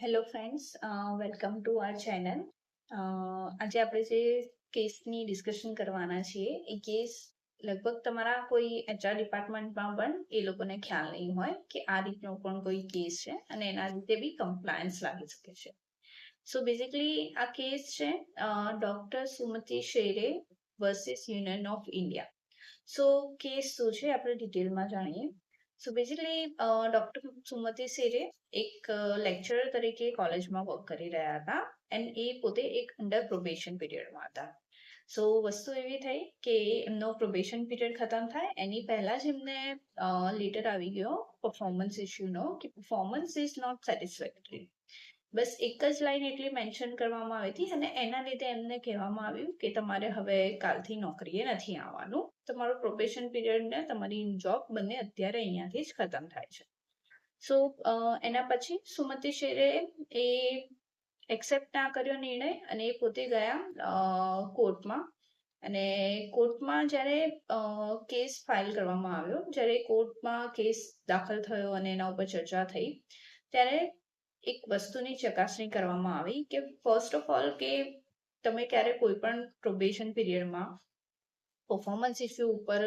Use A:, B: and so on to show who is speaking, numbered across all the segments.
A: Hello friends, welcome to R channel. આજે આપણે જે કેસની ડિસ્કશન કરવાના છીએ એ કેસ લગભગ તમારા કોઈ એચઆર ડિપાર્ટમેન્ટમાં પણ એ લોકોને ખ્યાલ નહીં હોય કે આ રીતનો પણ કોઈ કેસ છે અને એના લીધે બી કમ્પ્લાયન્સ લાગી શકે છે. સો બેઝિકલી આ કેસ છે doctor Sumati Shere versus Union of India. So case શું છે આપણે ડિટેલમાં જાણીએ. સો બેઝિકલી ડોક્ટર સુમતિ શેરે એક લેક્ચરર તરીકે કોલેજમાં વર્ક કરી રહ્યા હતા એન્ડ એ પોતે એક અંડર પ્રોબેશન પીરિયડમાં હતા. સો વસ્તુ એવી થઈ કે એમનો પ્રોબેશન પીરિયડ ખતમ થાય એની પહેલા જ એમને લેટર આવી ગયો પરફોર્મન્સ ઇસ્યુનો કે પરફોર્મન્સ ઇઝ નોટ સેટિસ્ફેક્ટરી. બસ એક જ લાઈન એટલી મેન્શન કરવામાં આવી હતી અને એના લીધે એમને કહેવામાં આવ્યું કે તમારે હવે કાલથી નોકરીએ નથી આવવાનું, તમારું પ્રોબેશન પીરિયડ ને તમારી જોબ બંને અત્યારે અહીંયાથી જ ખતમ થાય છે. સો એના પછી સુમતિ શેરે એ એક્સેપ્ટ ના કર્યો નિર્ણય અને એ પોતે ગયા કોર્ટમાં. અને કોર્ટમાં જ્યારે કેસ ફાઇલ કરવામાં આવ્યો, જ્યારે કોર્ટમાં કેસ દાખલ થયો અને એના ઉપર ચર્ચા થઈ ત્યારે એક વસ્તુની ચકાસણી કરવામાં આવી કે ફર્સ્ટ ઓફ ઓલ કે તમે ક્યારે કોઈ પણ પ્રોબેશન પીરિયડમાં પરફોર્મન્સ ઇસ્યુ ઉપર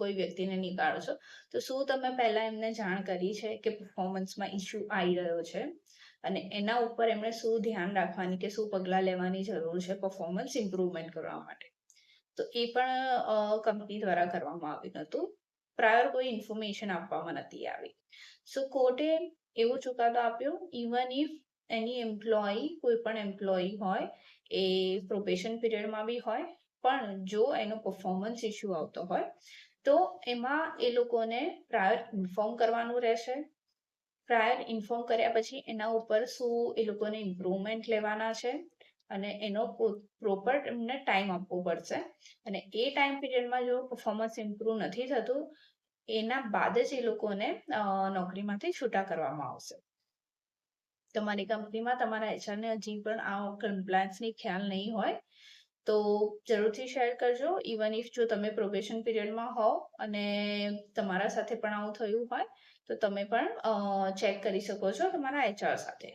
A: કોઈ વ્યક્તિને નીકાળો છો તો શું તમે પહેલા એમને જાણ કરી છે કે પરફોર્મન્સમાં ઇસ્યુ આવી રહ્યો છે અને એના ઉપર એમણે શું ધ્યાન રાખવાની કે શું પગલાં લેવાની જરૂર છે પરફોર્મન્સ ઇમ્પ્રુવમેન્ટ કરવા માટે. તો એ પણ કંપની દ્વારા કરવામાં આવ્યું નહોતું. પ્રાયર કોઈ ઇન્ફોર્મેશન આપવામાં નથી આવી. સો કોર્ટે એવો ચુકાદો આપ્યો ઇવન ઇફ એની એમ્પ્લોયી કોઈ પણ એમ્પ્લોયી હોય એ પ્રોબેશન પીરિયડમાં બી હોય પણ જો એનો પરફોર્મન્સ ઇસ્યુ આવતો હોય તો એમાં એ લોકોને પ્રાયર ઇન્ફોર્મ કરવાનું રહેશે. પ્રાયર ઇન્ફોર્મ કર્યા પછી એના ઉપર શું એ લોકોને ઇમ્પ્રુવમેન્ટ લેવાના છે અને એનો પ્રોપર એમને ટાઈમ આપવો પડશે અને એ ટાઈમ પીરિયડમાં જો પરફોર્મન્સ ઇમ્પ્રુવ નથી થતું એના બાદ જ એ લોકોને નોકરીમાંથી છૂટા કરવામાં આવશે. તમારી કંપનીમાં તમારા એચઆરને હજી પણ આ કમ્પ્લાયન્સની ખ્યાલ નહીં હોય તો જરૂરથી શેર કરજો. ઇવન ઇફ જો તમે પ્રોબેશન પીરિયડમાં હોવ અને તમારા સાથે પણ આવું થયું હોય તો તમે પણ ચેક કરી શકો છો તમારા એચઆર સાથે.